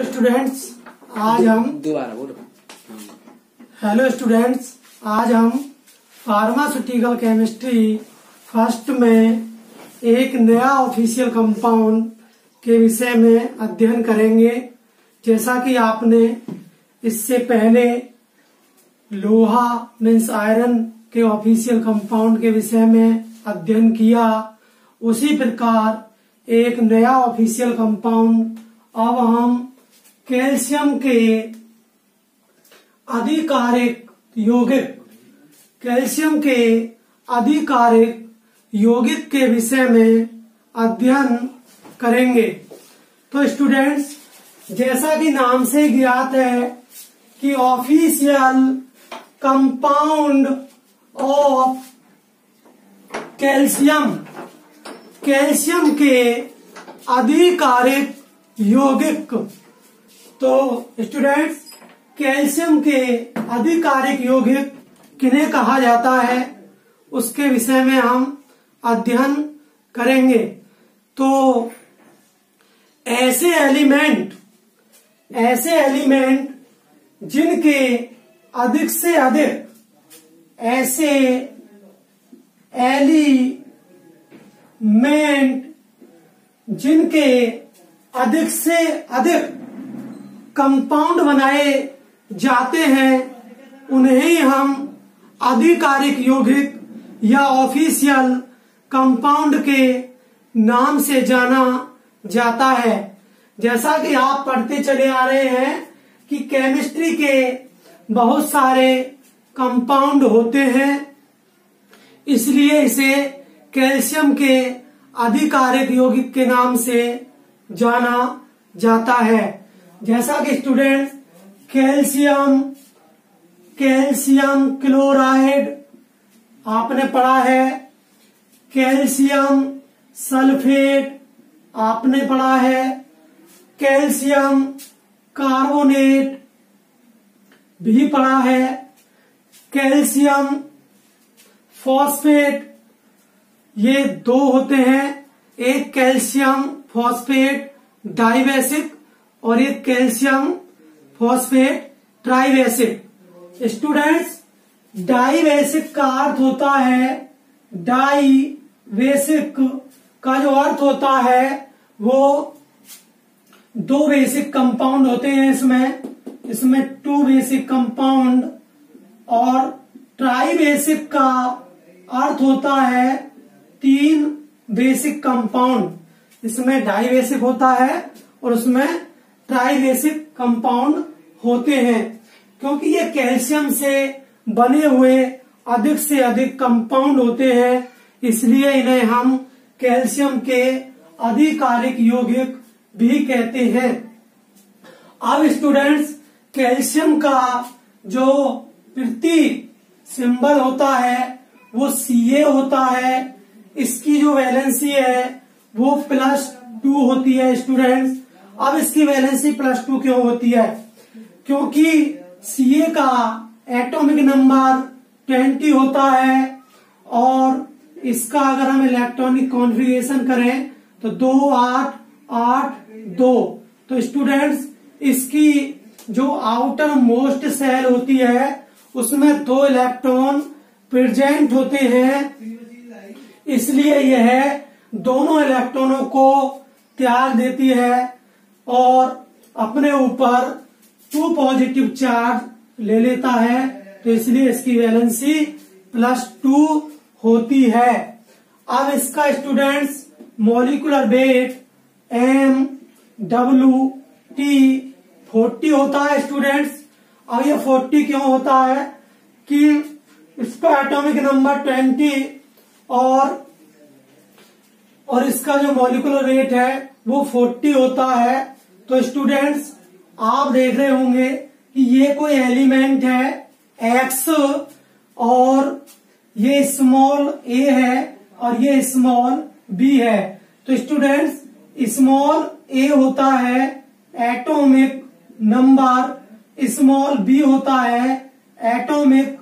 Students आज हम दोबारा बोलो। हेलो स्टूडेंट्स, आज हम फार्मास्यूटिकल केमिस्ट्री फर्स्ट में एक नया ऑफिशियल कंपाउंड के विषय में अध्ययन करेंगे। जैसा कि आपने इससे पहले लोहा मीन्स आयरन के ऑफिशियल कंपाउंड के विषय में अध्ययन किया, उसी प्रकार एक नया ऑफिशियल कंपाउंड अब हम कैल्शियम के अधिकारिक यौगिक के विषय में अध्ययन करेंगे। तो स्टूडेंट्स, जैसा कि नाम से ज्ञात है कि ऑफिशियल कंपाउंड ऑफ कैल्शियम के अधिकारिक यौगिक। तो स्टूडेंट्स, कैल्शियम के अधिकारिक यौगिक किन्हें कहा जाता है उसके विषय में हम अध्ययन करेंगे। तो ऐसे एलिमेंट जिनके अधिक से अधिक कंपाउंड बनाए जाते हैं, उन्हें हम आधिकारिक यौगिक या ऑफिशियल कंपाउंड के नाम से जाना जाता है। जैसा कि आप पढ़ते चले आ रहे हैं कि केमिस्ट्री के बहुत सारे कंपाउंड होते हैं, इसलिए इसे कैल्शियम के अधिकारिक यौगिक के नाम से जाना जाता है। जैसा कि स्टूडेंट्स, कैल्शियम क्लोराइड आपने पढ़ा है, कैल्शियम सल्फेट आपने पढ़ा है, कैल्शियम कार्बोनेट भी पढ़ा है, कैल्शियम फॉस्फेट, ये दो होते हैं, एक कैल्शियम फॉस्फेट डाइबेसिक और एक calcium phosphate tribasic. Students, dibasic का अर्थ होता है, डाइबेसिक का जो अर्थ होता है वो दो बेसिक कंपाउंड होते हैं, इसमें टू बेसिक कंपाउंड, और ट्राइबेसिक का अर्थ होता है तीन बेसिक कंपाउंड। इसमें डाइबेसिक होता है और उसमें ट्राइबेसिक कंपाउंड होते हैं। क्योंकि ये कैल्शियम से बने हुए अधिक से अधिक कंपाउंड होते हैं, इसलिए इन्हें हम कैल्शियम के अधिकारिक यौगिक भी कहते हैं। अब स्टूडेंट्स, कैल्शियम का जो प्रतीक सिंबल होता है वो Ca होता है। इसकी जो वैलेंसी है वो +2 होती है। स्टूडेंट्स, अब इसकी वैलेंसी +2 क्यों होती है? क्योंकि Ca का एटॉमिक नंबर 20 होता है और इसका अगर हम इलेक्ट्रॉनिक कॉन्फ़िगरेशन करें तो 2 8 8 2। तो स्टूडेंट्स, इसकी जो आउटर मोस्ट सेल होती है उसमें 2 इलेक्ट्रॉन प्रेजेंट होते हैं, इसलिए यह दोनों इलेक्ट्रॉनों को त्याग देती है और अपने ऊपर 2 पॉजिटिव चार्ज ले लेता है। तो इसलिए इसकी वैलेंसी +2 होती है। अब इसका स्टूडेंट्स मॉलिक्यूलर वेट MWT 40 होता है। स्टूडेंट्स, अब ये 40 क्यों होता है कि इसका एटॉमिक नंबर 20 और इसका जो मॉलिक्यूलर वेट है वो 40 होता है। तो स्टूडेंट्स, आप देख रहे होंगे कि ये कोई एलिमेंट है X और ये स्मॉल a है और ये स्मॉल b है। तो स्टूडेंट्स, स्मॉल a होता है एटॉमिक नंबर, स्मॉल b होता है एटॉमिक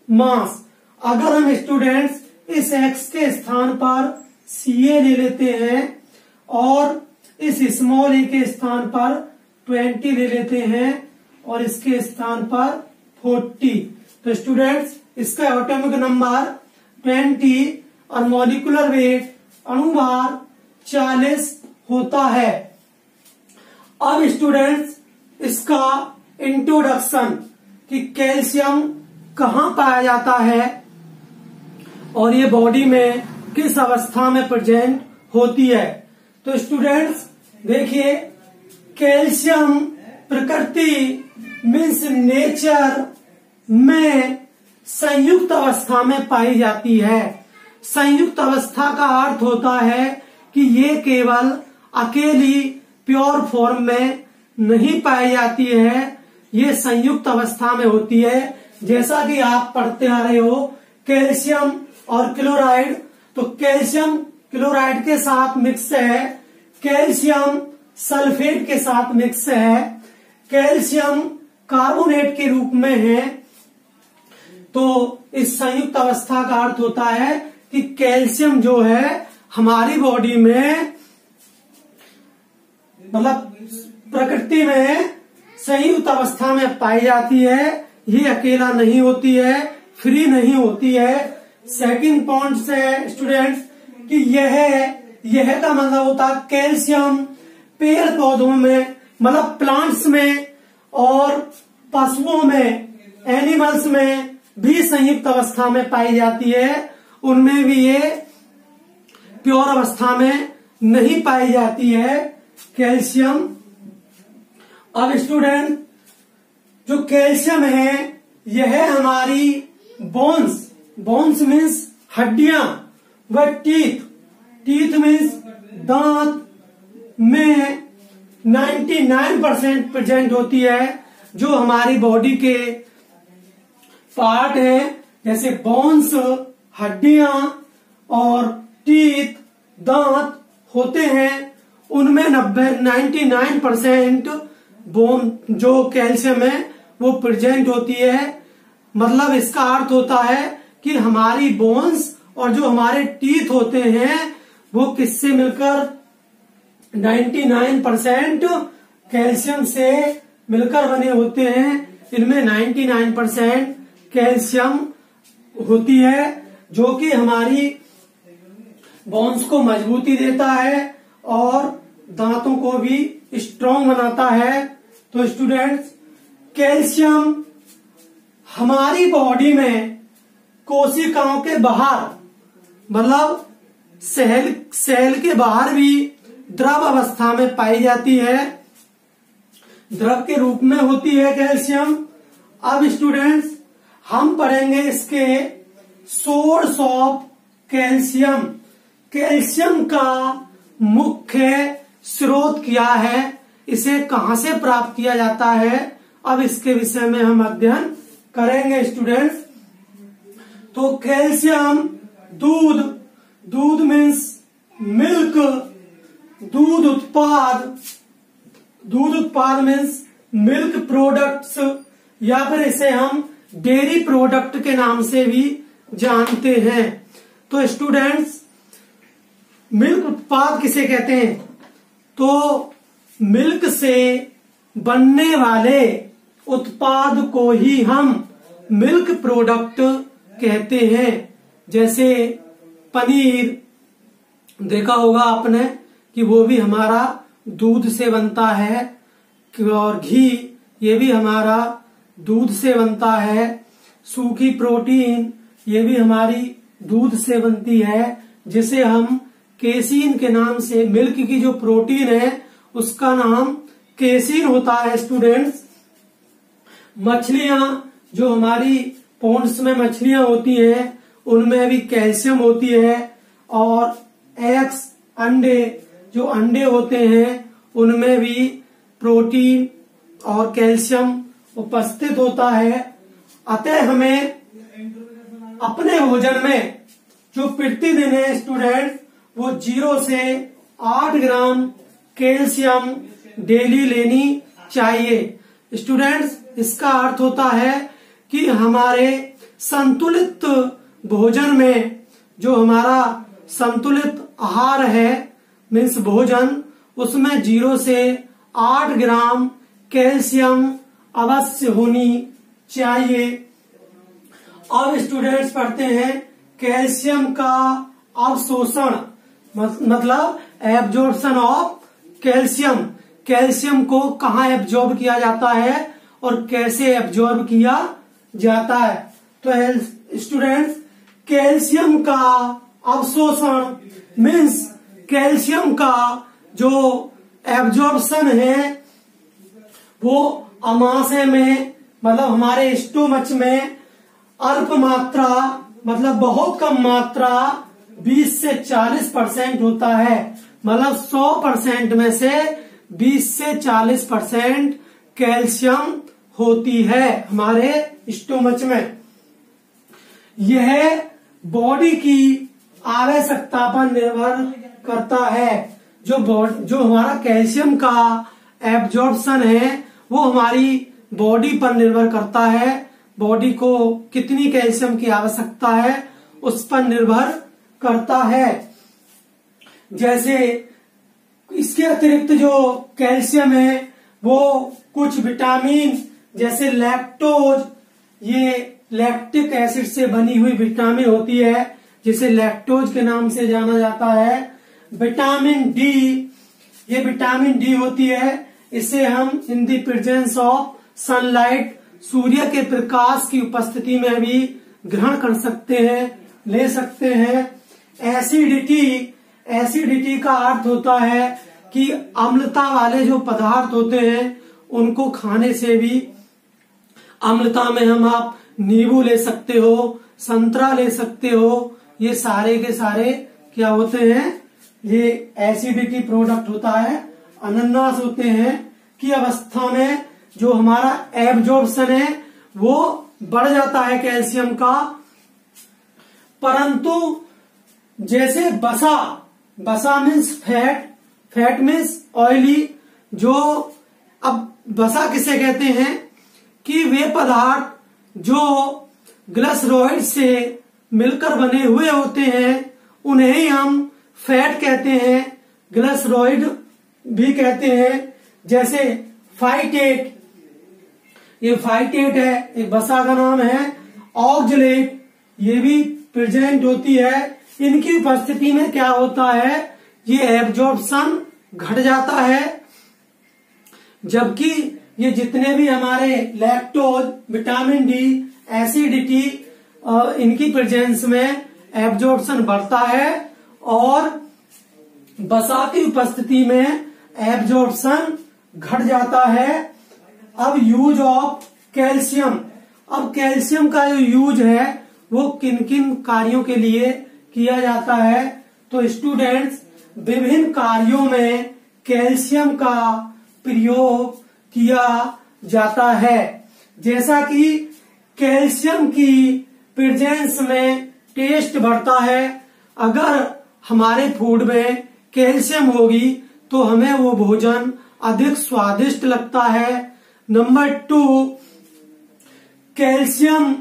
मास। अगर हम स्टूडेंट्स इस X के स्थान पर Ca ले लेते हैं और इस स्मॉल ए के स्थान पर 20 ले लेते हैं और इसके स्थान पर 40। तो स्टूडेंट्स इसका एटॉमिक नंबर 20 और मॉलिक्यूलर वेट अणुभार 40 होता है। अब स्टूडेंट्स इसका इंट्रोडक्शन कि कैल्शियम कहाँ पाया जाता है और ये बॉडी में किस अवस्था में प्रेजेंट होती है। तो स्टूडेंट्स देखिए, कैल्शियम प्रकृति मीन्स नेचर में संयुक्त अवस्था में पाई जाती है। संयुक्त अवस्था का अर्थ होता है कि ये केवल अकेली प्योर फॉर्म में नहीं पाई जाती है, ये संयुक्त अवस्था में होती है। जैसा कि आप पढ़ते आ रहे हो कैल्शियम और क्लोराइड, तो कैल्शियम क्लोराइड के साथ मिक्स है, कैल्शियम सल्फेट के साथ मिक्स है, कैल्शियम कार्बोनेट के रूप में है। तो इस संयुक्त अवस्था का अर्थ होता है कि कैल्शियम जो है हमारी बॉडी में मतलब प्रकृति में संयुक्त अवस्था में पाई जाती है, ये अकेला नहीं होती है, फ्री नहीं होती है। सेकंड पॉइंट है स्टूडेंट्स कि यह का मतलब होता है कैल्शियम पेड़ पौधों में मतलब प्लांट्स में और पशुओं में एनिमल्स में भी संयुक्त अवस्था में पाई जाती है, उनमें भी ये प्योर अवस्था में नहीं पाई जाती है कैल्शियम। अब स्टूडेंट जो कैल्शियम है यह हमारी बोन्स मीन्स हड्डियां व टीथ मीन्स दांत में 99% प्रेजेंट होती है। जो हमारी बॉडी के पार्ट है जैसे बोन्स, हड्डियां और टीथ, दांत होते हैं, उनमें 99% बोन जो कैल्शियम है वो प्रेजेंट होती है। मतलब इसका अर्थ होता है कि हमारी बोन्स और जो हमारे टीथ होते हैं वो किससे मिलकर 99% कैल्शियम से मिलकर बने होते हैं। इनमें 99% कैल्शियम होती है जो कि हमारी बोन्स को मजबूती देता है और दांतों को भी स्ट्रॉन्ग बनाता है। तो स्टूडेंट्स कैल्शियम हमारी बॉडी में कोशिकाओं के बाहर मतलब सेल के बाहर भी द्रव अवस्था में पाई जाती है, द्रव के रूप में होती है कैल्शियम। अब स्टूडेंट्स हम पढ़ेंगे इसके सोर्स ऑफ कैल्शियम। कैल्शियम का मुख्य स्रोत क्या है, इसे कहां से प्राप्त किया जाता है, अब इसके विषय में हम अध्ययन करेंगे स्टूडेंट्स। तो कैल्शियम दूध मीन्स मिल्क, दूध उत्पाद मीन्स मिल्क प्रोडक्ट्स या फिर इसे हम डेयरी प्रोडक्ट के नाम से भी जानते हैं। तो स्टूडेंट्स मिल्क उत्पाद किसे कहते हैं, तो मिल्क से बनने वाले उत्पाद को ही हम मिल्क प्रोडक्ट कहते हैं। जैसे पनीर देखा होगा आपने कि वो भी हमारा दूध से बनता है, और घी ये भी हमारा दूध से बनता है, सूखी प्रोटीन ये भी हमारी दूध से बनती है, जिसे हम केसीन के नाम से, मिल्क की जो प्रोटीन है उसका नाम केसीन होता है स्टूडेंट्स। मछलियां जो हमारी पॉन्ड्स में मछलियां होती हैं उनमें भी कैल्शियम होती है, और एग्स अंडे जो अंडे होते हैं उनमें भी प्रोटीन और कैल्शियम उपस्थित होता है। अतः हमें अपने भोजन में जो प्रतिदिन है स्टूडेंट वो 0 से 8 ग्राम कैल्शियम डेली लेनी चाहिए। स्टूडेंट्स इसका अर्थ होता है कि हमारे संतुलित भोजन में जो हमारा संतुलित आहार है मीन्स भोजन, उसमें 0 से 8 ग्राम कैल्शियम अवश्य होनी चाहिए। अब स्टूडेंट्स पढ़ते हैं कैल्शियम का अवशोषण, मतलब एब्जॉर्प्शन ऑफ कैल्शियम। कैल्शियम को कहाँ एब्जॉर्ब किया जाता है और कैसे एब्जॉर्ब किया जाता है। तो स्टूडेंट्स कैल्शियम का अवशोषण मीन्स कैल्शियम का जो एब्जॉर्प्शन है वो अमाशय में, मतलब हमारे स्टोमच में अल्प मात्रा, मतलब बहुत कम मात्रा 20 से 40% होता है। मतलब 100% में से 20 से 40% कैल्शियम होती है हमारे स्टोमच में। यह बॉडी की आवश्यकता पर निर्भर करता है। जो हमारा कैल्शियम का एब्जॉर्प्शन है वो हमारी बॉडी पर निर्भर करता है। बॉडी को कितनी कैल्शियम की आवश्यकता है उस पर निर्भर करता है। जैसे इसके अतिरिक्त जो कैल्शियम है वो कुछ विटामिन जैसे लैक्टोज, ये लैक्टिक एसिड से बनी हुई विटामिन होती है जिसे लैक्टोज के नाम से जाना जाता है। विटामिन डी, ये विटामिन डी होती है, इसे हम in the presence of sunlight, सूर्य के प्रकाश की उपस्थिति में भी ग्रहण कर सकते हैं, ले सकते हैं। एसिडिटी का अर्थ होता है कि अम्लता वाले जो पदार्थ होते हैं उनको खाने से भी, अम्लता में हम आप नींबू ले सकते हो, संतरा ले सकते हो, ये सारे के सारे क्या होते हैं, ये एसिडिटी प्रोडक्ट होता है। अनानास होते हैं की अवस्था में जो हमारा एब्जॉर्प्शन है वो बढ़ जाता है कैल्शियम का। परंतु जैसे बसा मीन्स फैट मीन्स ऑयली, जो अब बसा किसे कहते हैं कि वे पदार्थ जो ग्लिसरॉइड से मिलकर बने हुए होते हैं उन्हें ही हम फैट कहते हैं, ग्लिसरॉइड भी कहते हैं। जैसे फाइटेट, ये फाइटेट है, एक बसा का नाम है। ऑक्जेलेट, ये भी प्रेजेंट होती है। इनकी उपस्थिति में क्या होता है, ये एब्जॉर्प्शन घट जाता है, जबकि ये जितने भी हमारे लैक्टोज, विटामिन डी, एसिडिटी, इनकी प्रेजेंस में एब्जॉर्प्शन बढ़ता है और बसा की उपस्थिति में एब्जॉर्प्शन घट जाता है। अब यूज ऑफ कैल्शियम, अब कैल्शियम का जो यूज है वो किन किन कार्यों के लिए किया जाता है। तो स्टूडेंट्स विभिन्न कार्यों में कैल्शियम का प्रयोग किया जाता है। जैसा कि कैल्शियम की प्रेजेंस में टेस्ट बढ़ता है। अगर हमारे फूड में कैल्शियम होगी तो हमें वो भोजन अधिक स्वादिष्ट लगता है। नंबर 2, कैल्शियम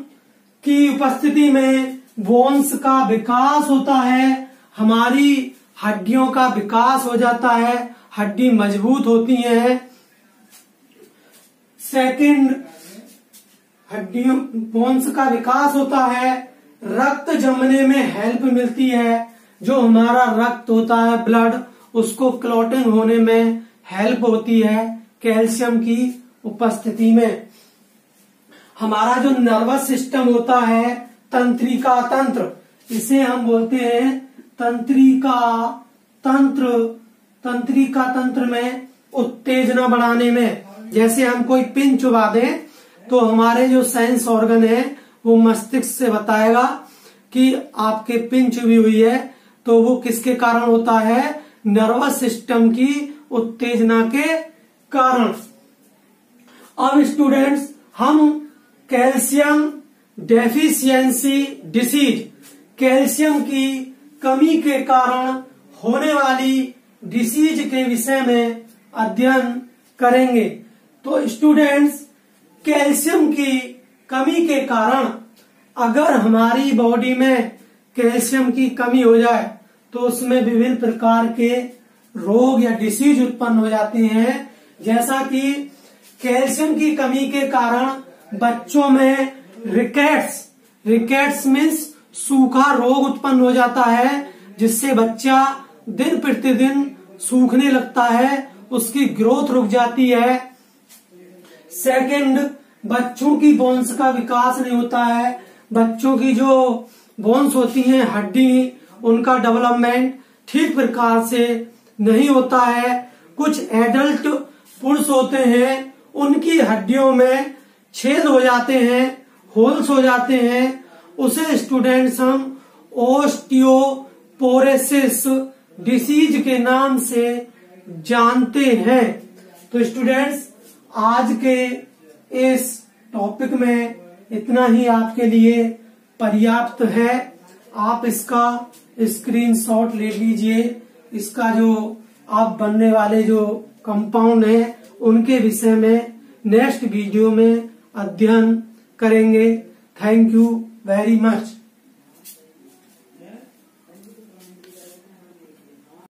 की उपस्थिति में बोन्स का विकास होता है, हमारी हड्डियों का विकास हो जाता है, हड्डी मजबूत होती है। सेकंड, हड्डियों बोन्स का विकास होता है, रक्त जमने में हेल्प मिलती है। जो हमारा रक्त होता है ब्लड, उसको क्लॉटिंग होने में हेल्प होती है कैल्शियम की उपस्थिति में। हमारा जो नर्वस सिस्टम होता है, तंत्रिका तंत्र, इसे हम बोलते हैं तंत्रिका तंत्र। तंत्रिका तंत्र में उत्तेजना बढ़ाने में, जैसे हम कोई पिन चुबा दें तो हमारे जो सेंस ऑर्गन है वो मस्तिष्क से बताएगा कि आपके पिन चुभी हुई है, तो वो किसके कारण होता है, नर्वस सिस्टम की उत्तेजना के कारण। अब स्टूडेंट्स हम कैल्शियम डेफिशिएंसी डिसीज, कैल्शियम की कमी के कारण होने वाली डिसीज के विषय में अध्ययन करेंगे। तो स्टूडेंट्स कैल्शियम की कमी के कारण अगर हमारी बॉडी में कैल्शियम की कमी हो जाए तो उसमें विभिन्न प्रकार के रोग या डिसीज उत्पन्न हो जाते हैं। जैसा कि कैल्शियम की कमी के कारण बच्चों में रिकेट्स मीन्स सूखा रोग उत्पन्न हो जाता है, जिससे बच्चा दिन प्रतिदिन सूखने लगता है, उसकी ग्रोथ रुक जाती है। सेकंड, बच्चों की बोन्स का विकास नहीं होता है। बच्चों की जो बोन्स होती हैं, हड्डी, उनका डेवलपमेंट ठीक प्रकार से नहीं होता है। कुछ एडल्ट पुरुष होते हैं, उनकी हड्डियों में छेद हो जाते हैं, होल्स हो जाते हैं, उसे स्टूडेंट्स हम ओस्टियोपोरोसिस डिसीज के नाम से जानते हैं। तो स्टूडेंट्स, आज के इस टॉपिक में इतना ही आपके लिए पर्याप्त है। आप इसका स्क्रीनशॉट ले लीजिए। इसका जो आप बनने वाले जो कंपाउंड है, उनके विषय में नेक्स्ट वीडियो में अध्ययन करेंगे। Thank you very much.